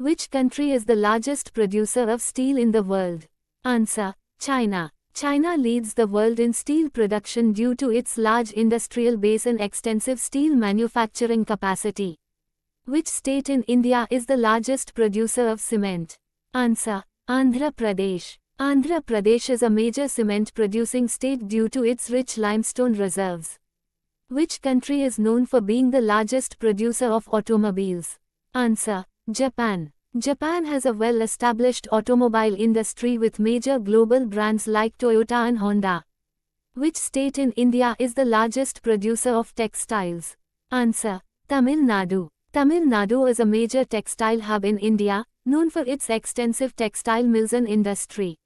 Which country is the largest producer of steel in the world? Answer: China. China leads the world in steel production due to its large industrial base and extensive steel manufacturing capacity. Which state in India is the largest producer of cement? Answer: Andhra Pradesh. Andhra Pradesh is a major cement producing state due to its rich limestone reserves. Which country is known for being the largest producer of automobiles? Answer: Japan. Japan has a well-established automobile industry with major global brands like Toyota and Honda. Which state in India is the largest producer of textiles? Answer: Tamil Nadu. Tamil Nadu is a major textile hub in India, known for its extensive textile mills and industry.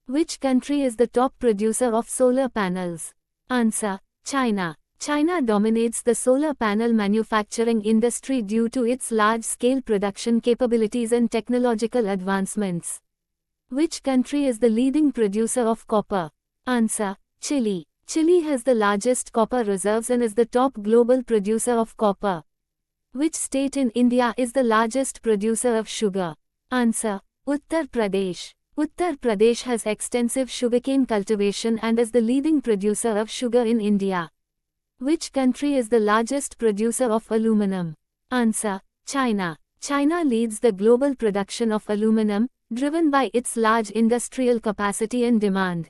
Which country is the top producer of solar panels? Answer: China. China dominates the solar panel manufacturing industry due to its large-scale production capabilities and technological advancements. Which country is the leading producer of copper? Answer: Chile. Chile has the largest copper reserves and is the top global producer of copper. Which state in India is the largest producer of sugar? Answer: Uttar Pradesh. Uttar Pradesh has extensive sugarcane cultivation and is the leading producer of sugar in India. Which country is the largest producer of aluminum? Answer: China. China leads the global production of aluminum, driven by its large industrial capacity and demand.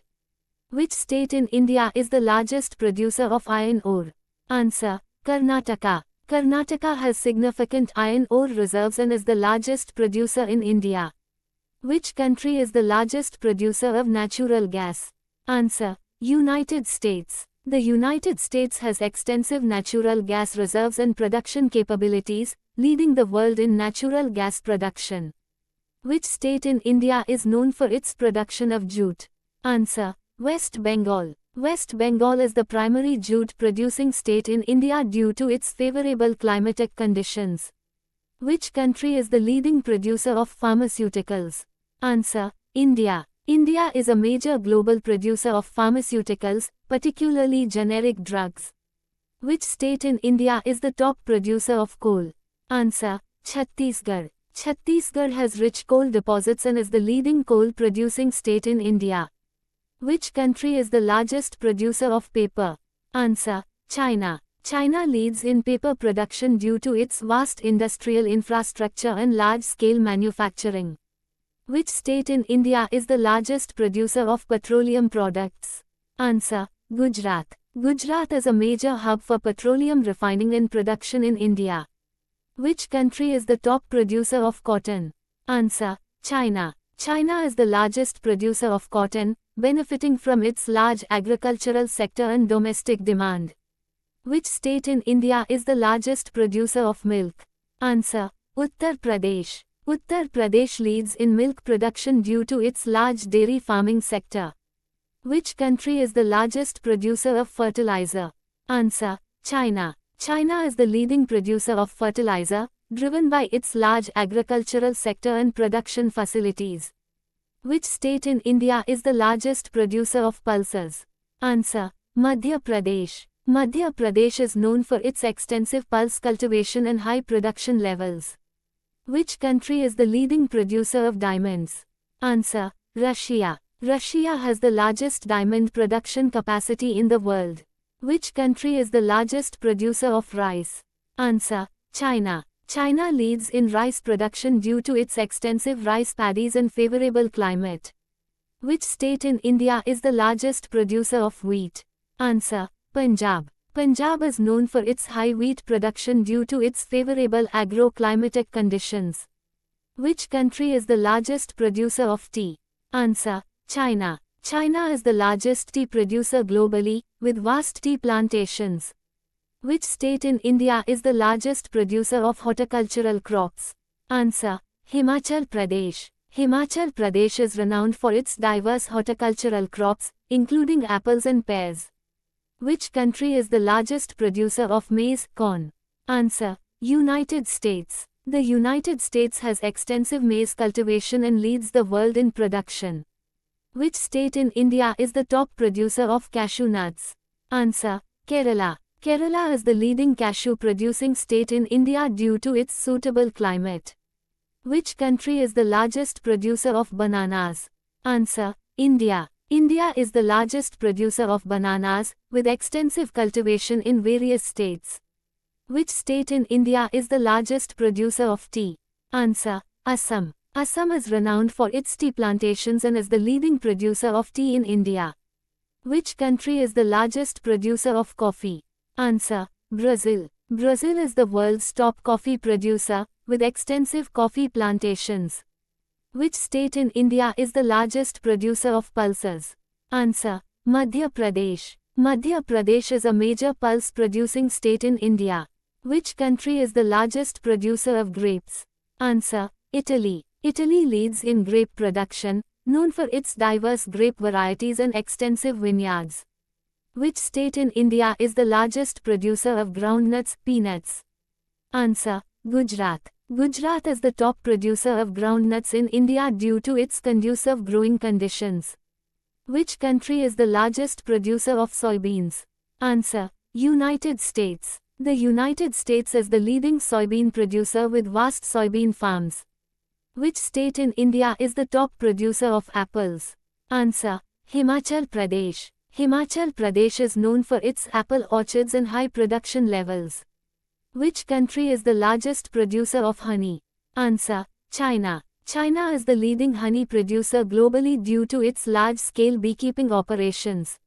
Which state in India is the largest producer of iron ore? Answer: Karnataka. Karnataka has significant iron ore reserves and is the largest producer in India. Which country is the largest producer of natural gas? Answer: United States. The United States has extensive natural gas reserves and production capabilities, leading the world in natural gas production. Which state in India is known for its production of jute? Answer: West Bengal. West Bengal is the primary jute producing state in India due to its favorable climatic conditions. Which country is the leading producer of pharmaceuticals? Answer: India. India is a major global producer of pharmaceuticals, particularly generic drugs. Which state in India is the top producer of coal? Answer: Chhattisgarh. Chhattisgarh has rich coal deposits and is the leading coal producing state in India. Which country is the largest producer of paper? Answer: China. China leads in paper production due to its vast industrial infrastructure and large-scale manufacturing. Which state in India is the largest producer of petroleum products? Answer: Gujarat. Gujarat is a major hub for petroleum refining and production in India. Which country is the top producer of cotton? Answer: China. China is the largest producer of cotton, benefiting from its large agricultural sector and domestic demand. Which state in India is the largest producer of milk? Answer: Uttar Pradesh. Uttar Pradesh leads in milk production due to its large dairy farming sector. Which country is the largest producer of fertilizer? Answer: China. China is the leading producer of fertilizer, driven by its large agricultural sector and production facilities. Which state in India is the largest producer of pulses? Answer: Madhya Pradesh. Madhya Pradesh is known for its extensive pulse cultivation and high production levels. Which country is the leading producer of diamonds? Answer: Russia. Russia has the largest diamond production capacity in the world. Which country is the largest producer of rice? Answer: China. China leads in rice production due to its extensive rice paddies and favorable climate. Which state in India is the largest producer of wheat? Answer: Punjab. Punjab is known for its high wheat production due to its favorable agro-climatic conditions. Which country is the largest producer of tea? Answer: China. China is the largest tea producer globally, with vast tea plantations. Which state in India is the largest producer of horticultural crops? Answer: Himachal Pradesh. Himachal Pradesh is renowned for its diverse horticultural crops, including apples and pears. Which country is the largest producer of maize, corn? Answer: United States. The United States has extensive maize cultivation and leads the world in production. Which state in India is the top producer of cashew nuts? Answer: Kerala. Kerala is the leading cashew producing state in India due to its suitable climate. Which country is the largest producer of bananas? Answer: India. India is the largest producer of bananas, with extensive cultivation in various states. Which state in India is the largest producer of tea? Answer: Assam. Assam is renowned for its tea plantations and is the leading producer of tea in India. Which country is the largest producer of coffee? Answer: Brazil. Brazil is the world's top coffee producer, with extensive coffee plantations. Which state in India is the largest producer of pulses? Answer: Madhya Pradesh. Madhya Pradesh is a major pulse-producing state in India. Which country is the largest producer of grapes? Answer: Italy. Italy leads in grape production, known for its diverse grape varieties and extensive vineyards. Which state in India is the largest producer of groundnuts, peanuts? Answer: Gujarat. Gujarat is the top producer of groundnuts in India due to its conducive growing conditions. Which country is the largest producer of soybeans? Answer: United States. The United States is the leading soybean producer with vast soybean farms. Which state in India is the top producer of apples? Answer: Himachal Pradesh. Himachal Pradesh is known for its apple orchards and high production levels. Which country is the largest producer of honey? Answer: China. China is the leading honey producer globally due to its large-scale beekeeping operations.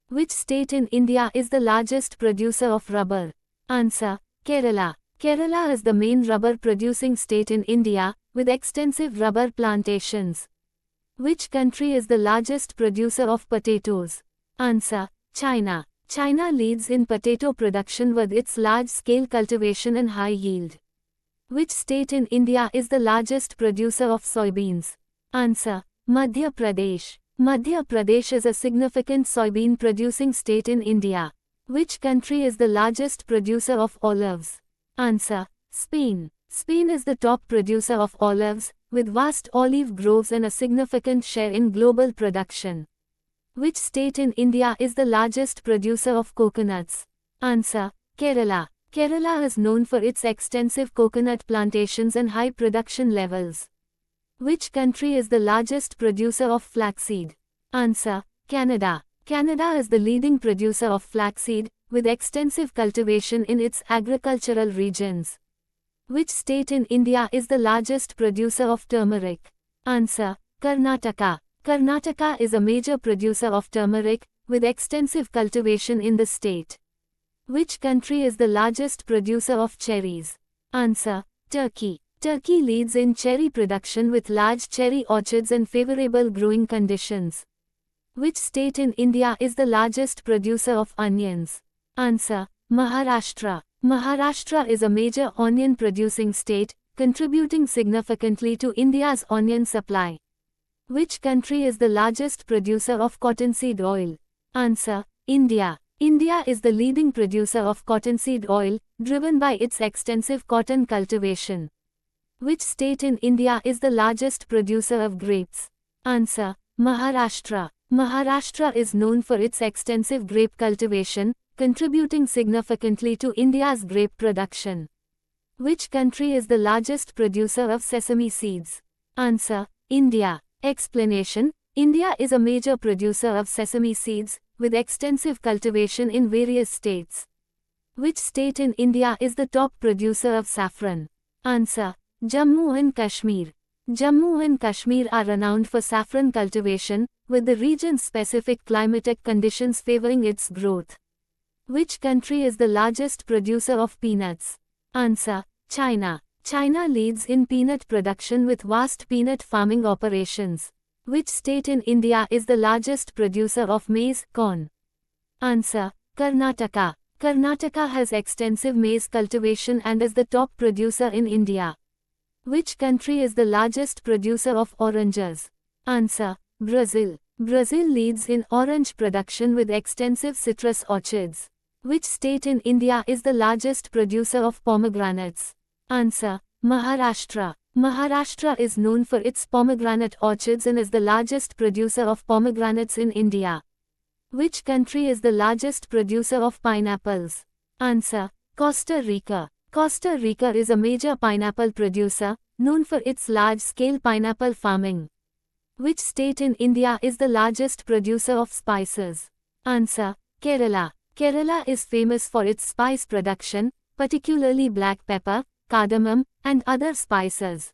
Which state in India is the largest producer of rubber? Answer: Kerala. Kerala is the main rubber-producing state in India, with extensive rubber plantations. Which country is the largest producer of potatoes? Answer: China. China leads in potato production with its large-scale cultivation and high yield. Which state in India is the largest producer of soybeans? Answer: Madhya Pradesh. Madhya Pradesh is a significant soybean-producing state in India. Which country is the largest producer of olives? Answer: Spain. Spain is the top producer of olives, with vast olive groves and a significant share in global production. Which state in India is the largest producer of coconuts? Answer: Kerala. Kerala is known for its extensive coconut plantations and high production levels. Which country is the largest producer of flaxseed? Answer: Canada. Canada is the leading producer of flaxseed, with extensive cultivation in its agricultural regions. Which state in India is the largest producer of turmeric? Answer: Karnataka. Karnataka is a major producer of turmeric, with extensive cultivation in the state. Which country is the largest producer of cherries? Answer: Turkey. Turkey leads in cherry production with large cherry orchards and favorable growing conditions. Which state in India is the largest producer of onions? Answer: Maharashtra. Maharashtra is a major onion producing state, contributing significantly to India's onion supply. Which country is the largest producer of cottonseed oil? Answer: India. India is the leading producer of cottonseed oil, driven by its extensive cotton cultivation. Which state in India is the largest producer of grapes? Answer: Maharashtra. Maharashtra is known for its extensive grape cultivation, contributing significantly to India's grape production. Which country is the largest producer of sesame seeds? Answer: India. Explanation: India is a major producer of sesame seeds, with extensive cultivation in various states. Which state in India is the top producer of saffron? Answer: Jammu and Kashmir. Jammu and Kashmir are renowned for saffron cultivation, with the region's specific climatic conditions favoring its growth. Which country is the largest producer of peanuts? Answer: China. China leads in peanut production with vast peanut farming operations. Which state in India is the largest producer of maize, corn? Answer: Karnataka. Karnataka has extensive maize cultivation and is the top producer in India. Which country is the largest producer of oranges? Answer: Brazil. Brazil leads in orange production with extensive citrus orchards. Which state in India is the largest producer of pomegranates? Answer: Maharashtra. Maharashtra is known for its pomegranate orchards and is the largest producer of pomegranates in India. Which country is the largest producer of pineapples? Answer: Costa Rica. Costa Rica is a major pineapple producer, known for its large-scale pineapple farming? Which state in India is the largest producer of spices? Answer: Kerala. Kerala is famous for its spice production, particularly black pepper, cardamom, and other spices.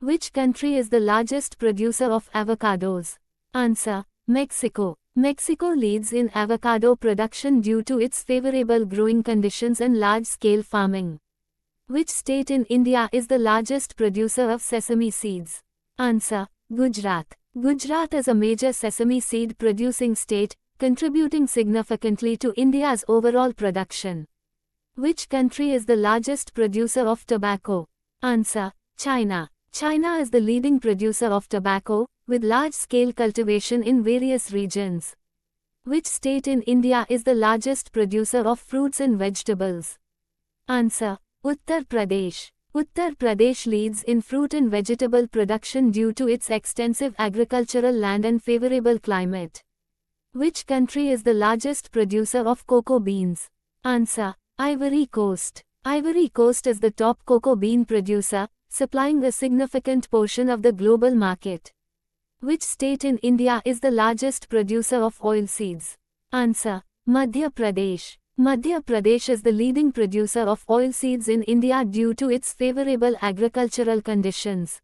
Which country is the largest producer of avocados? Answer: Mexico. Mexico leads in avocado production due to its favorable growing conditions and large-scale farming. Which state in India is the largest producer of sesame seeds? Answer: Gujarat. Gujarat is a major sesame seed producing state, contributing significantly to India's overall production. Which country is the largest producer of tobacco? Answer: China. China is the leading producer of tobacco, with large-scale cultivation in various regions. Which state in India is the largest producer of fruits and vegetables? Answer: Uttar Pradesh. Uttar Pradesh leads in fruit and vegetable production due to its extensive agricultural land and favorable climate. Which country is the largest producer of cocoa beans? Answer: Ivory Coast. Ivory Coast is the top cocoa bean producer, supplying a significant portion of the global market. Which state in India is the largest producer of oilseeds? Answer: Madhya Pradesh. Madhya Pradesh is the leading producer of oilseeds in India due to its favorable agricultural conditions.